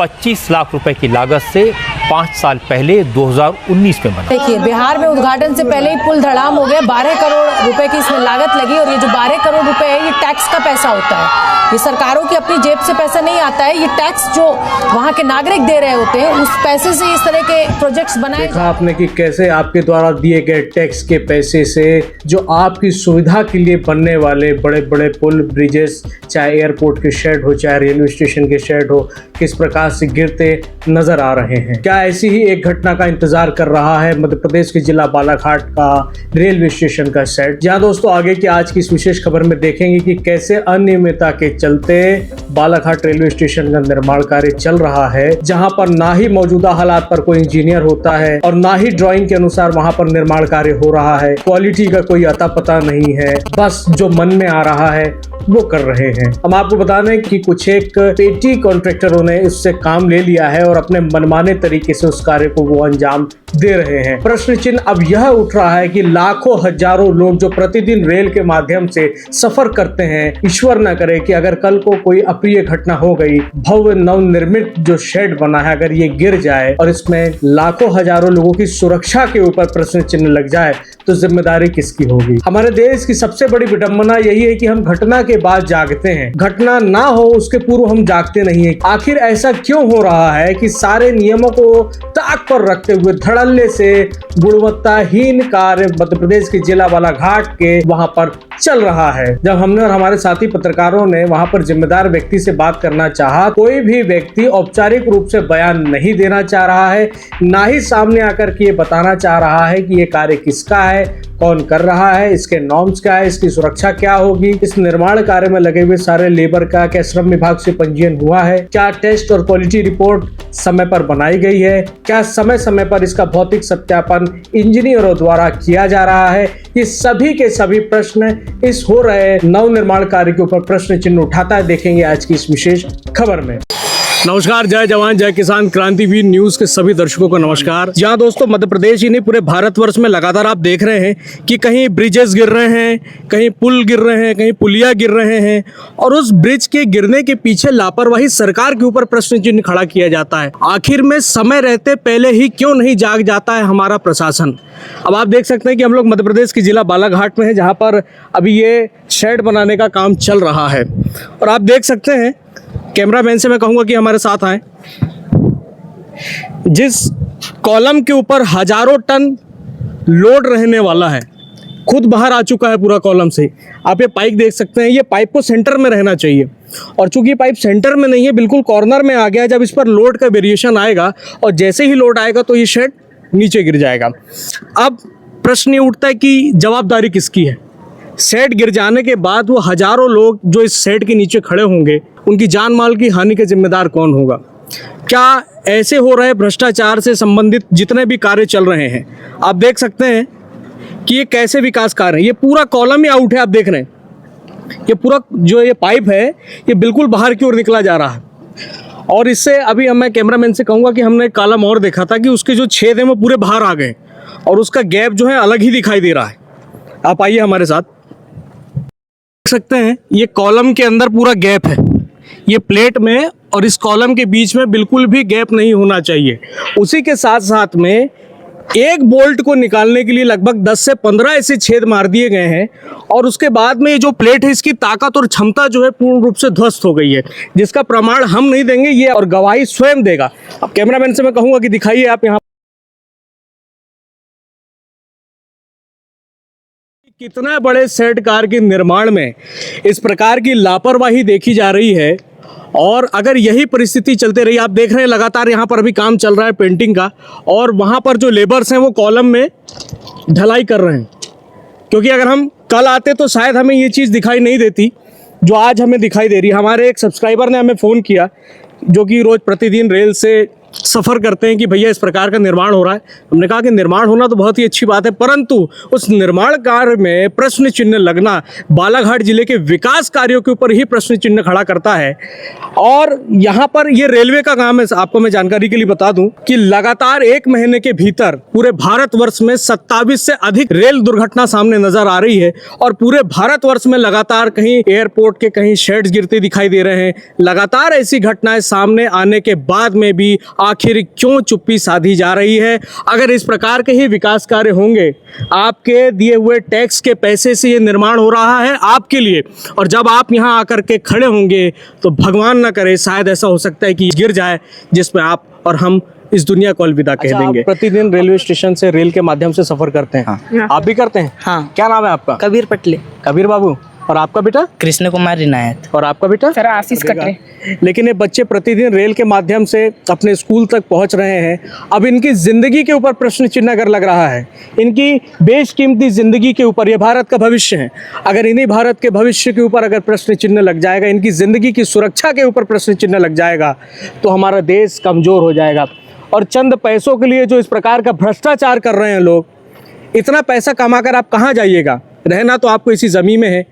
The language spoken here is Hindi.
25 लाख रुपए की लागत से 5 साल पहले 2019 में बना। देखिए, बिहार में उद्घाटन से पहले ही पुल धड़ाम हो गया। 12 करोड़ रुपए की इसमें लागत लगी और ये जो 12 करोड़ रुपए है ये टैक्स का पैसा होता है। ये सरकारों की अपनी जेब से पैसा नहीं आता है, ये टैक्स जो वहाँ के नागरिक दे रहे होते हैं उस पैसे से इस तरह के प्रोजेक्ट्स बनाए। देखा आपने कि कैसे आपके द्वारा दिए गए टैक्स के पैसे से जो आपकी सुविधा के लिए बनने वाले बड़े बड़े पुल, ब्रिजेस, चाहे एयरपोर्ट के शेड हो, चाहे रेलवे स्टेशन के शेड हो, किस प्रकार से गिरते नजर आ रहे हैं। क्या ऐसी ही एक घटना का इंतजार कर रहा है मध्य प्रदेश के जिला बालाघाट का रेलवे स्टेशन का शेड, जहां दोस्तों आगे की आज की इस विशेष खबर में देखेंगे कि कैसे अनियमितता के चलते बालाघाट रेलवे स्टेशन का निर्माण कार्य चल रहा है, जहां पर ना ही मौजूदा हालात पर कोई इंजीनियर होता है और ना ही ड्राइंग के अनुसार वहां पर निर्माण कार्य हो रहा है। क्वालिटी का कोई अता पता नहीं है, बस जो मन में आ रहा है वो कर रहे हैं। हम आपको बता दें कि कुछ एक पेटी कॉन्ट्रैक्टरों ने इससे काम ले लिया है और अपने मनमाने तरीके से उस कार्य को वो अंजाम दे रहे हैं। प्रश्न चिन्ह अब यह उठ रहा है कि लाखों हजारों लोग जो प्रतिदिन रेल के माध्यम से सफर करते हैं, ईश्वर न करे कि अगर कल को कोई अप्रिय घटना हो गई, भव्य नवनिर्मित जो शेड बना है अगर ये गिर जाए और इसमें लाखों हजारों लोगों की सुरक्षा के ऊपर प्रश्न चिन्ह लग जाए तो जिम्मेदारी किसकी होगी। हमारे देश की सबसे बड़ी विडंबना यही है कि हम घटना के बाद जागते हैं, घटना ना हो उसके पूर्व हम जागते नहीं है। आखिर ऐसा क्यों हो रहा है कि सारे नियमों को ताक पर रखते हुए धड़ल्ले से गुणवत्ताहीन कार्य मध्य प्रदेश के जिला बालाघाट के वहां पर चल रहा है। जब हमने और हमारे साथी पत्रकारों ने वहां पर जिम्मेदार व्यक्ति से बात करना चाहा, कोई भी व्यक्ति औपचारिक रूप से बयान नहीं देना चाह रहा है, ना ही सामने आकर के ये बताना चाह रहा है कि ये कार्य किसका है, कौन कर रहा है, इसके नॉर्म्स क्या है, इसकी सुरक्षा क्या होगी, इस निर्माण कार्य में लगे हुए सारे लेबर का क्या श्रम विभाग से पंजीयन हुआ है, क्या टेस्ट और क्वालिटी रिपोर्ट समय पर बनाई गई है, क्या समय समय पर इसका भौतिक सत्यापन इंजीनियरों द्वारा किया जा रहा है। ये सभी के सभी प्रश्न इस हो रहे नवनिर्माण कार्य के ऊपर प्रश्न चिन्ह उठाता है। देखेंगे आज की इस विशेष खबर में। नमस्कार, जय जवान जय किसान, क्रांतिवीर न्यूज के सभी दर्शकों को नमस्कार। जहां दोस्तों मध्य प्रदेश ही नहीं पूरे भारतवर्ष में लगातार आप देख रहे हैं कि कहीं ब्रिजेस गिर रहे हैं, कहीं पुल गिर रहे हैं, कहीं पुलिया गिर रहे हैं और उस ब्रिज के गिरने के पीछे लापरवाही सरकार के ऊपर प्रश्न चिन्ह खड़ा किया जाता है। आखिर में समय रहते पहले ही क्यों नहीं जाग जाता है हमारा प्रशासन। अब आप देख सकते हैं कि हम लोग मध्य प्रदेश के जिला बालाघाट में हैं, जहाँ पर अभी ये शेड बनाने का काम चल रहा है और आप देख सकते हैं, कैमरामैन से मैं कहूँगा कि हमारे साथ आए। जिस कॉलम के ऊपर हजारों टन लोड रहने वाला है खुद बाहर आ चुका है पूरा कॉलम से। आप ये पाइप देख सकते हैं, ये पाइप को सेंटर में रहना चाहिए और चूंकि ये पाइप सेंटर में नहीं है, बिल्कुल कॉर्नर में आ गया है। जब इस पर लोड का वेरिएशन आएगा और जैसे ही लोड आएगा तो ये शेड नीचे गिर जाएगा। अब प्रश्न ये उठता है कि जवाबदारी किसकी है। शेड गिर जाने के बाद वो हजारों लोग जो इस शेड के नीचे खड़े होंगे, उनकी जान माल की हानि के जिम्मेदार कौन होगा। क्या ऐसे हो रहे भ्रष्टाचार से संबंधित जितने भी कार्य चल रहे हैं, आप देख सकते हैं कि ये कैसे विकास कार्य है। ये पूरा कॉलम ही आउट है, आप देख रहे हैं। ये पूरा जो ये पाइप है ये बिल्कुल बाहर की ओर निकला जा रहा है और इससे अभी मैं कैमरामैन से कहूँगा कि हमने एक कॉलम और देखा था कि उसके जो छेद हैं वो पूरे बाहर आ गए और उसका गैप जो है अलग ही दिखाई दे रहा है। आप आइए हमारे साथ, देख सकते हैं ये कॉलम के अंदर पूरा गैप है, ये प्लेट में और इस कॉलम के बीच में बिल्कुल भी गैप नहीं होना चाहिए। उसी के साथ साथ में एक बोल्ट को निकालने के लिए लगभग 10 से 15 ऐसे छेद मार दिए गए हैं और उसके बाद में ये जो प्लेट है इसकी ताकत और क्षमता जो है पूर्ण रूप से ध्वस्त हो गई है, जिसका प्रमाण हम नहीं देंगे, ये और गवाही स्वयं देगा। अब कैमरामैन से मैं कहूँगा कि दिखाइए आप यहाँ कितना बड़े शेड कार के निर्माण में इस प्रकार की लापरवाही देखी जा रही है। और अगर यही परिस्थिति चलते रही, आप देख रहे हैं लगातार यहाँ पर अभी काम चल रहा है पेंटिंग का और वहाँ पर जो लेबर्स हैं वो कॉलम में ढलाई कर रहे हैं, क्योंकि अगर हम कल आते तो शायद हमें ये चीज़ दिखाई नहीं देती जो आज हमें दिखाई दे रही है। हमारे एक सब्सक्राइबर ने हमें फ़ोन किया जो कि रोज़ प्रतिदिन रेल से सफ़र करते हैं कि भैया इस प्रकार का निर्माण हो रहा है। हमने कहा कि निर्माण होना तो बहुत ही अच्छी बात है, परंतु उस निर्माण कार्य में प्रश्न चिन्ह लगना बालाघाट जिले के विकास कार्यों के ऊपर ही प्रश्न चिन्ह खड़ा करता है। और यहाँ पर ये रेलवे का काम है। आपको मैं जानकारी के लिए बता दूं कि लगातार 1 महीने के भीतर पूरे भारतवर्ष में 27 से अधिक रेल दुर्घटना सामने नजर आ रही है और पूरे भारतवर्ष में लगातार कहीं एयरपोर्ट के कहीं शेड्स गिरते दिखाई दे रहे हैं। लगातार ऐसी घटनाएं सामने आने के बाद में भी आखिर क्यों चुप्पी साधी जा रही है? अगर इस प्रकार के ही विकास कार्य होंगे, आपके दिए हुए टैक्स के पैसे से ये निर्माण हो रहा है आपके लिए, और जब आप यहाँ आकर के खड़े होंगे तो भगवान ना करे शायद ऐसा हो सकता है कि गिर जाए जिसमें आप और हम इस दुनिया को अलविदा कह देंगे। प्रतिदिन रेलवे स्टेशन से रेल के माध्यम से सफर करते हैं। हाँ। आप भी करते हैं? हाँ। क्या नाम है आपका? कबीर पटले। कबीर बाबू। और आपका बेटा? कृष्ण कुमार रिनायत। और आपका बेटा? सर आशीष कटरे। लेकिन ये बच्चे प्रतिदिन रेल के माध्यम से अपने स्कूल तक पहुंच रहे हैं। अब इनकी ज़िंदगी के ऊपर प्रश्न चिन्ह अगर लग रहा है, इनकी बेशकीमती ज़िंदगी के ऊपर, ये भारत का भविष्य है, अगर इन्हीं भारत के भविष्य के ऊपर अगर प्रश्न चिन्ह लग जाएगा, इनकी ज़िंदगी की सुरक्षा के ऊपर प्रश्न चिन्ह लग जाएगा, तो हमारा देश कमज़ोर हो जाएगा। और चंद पैसों के लिए जो इस प्रकार का भ्रष्टाचार कर रहे हैं लोग, इतना पैसा कमाकर आप कहाँ जाइएगा? रहना तो आपको इसी ज़मीन में है।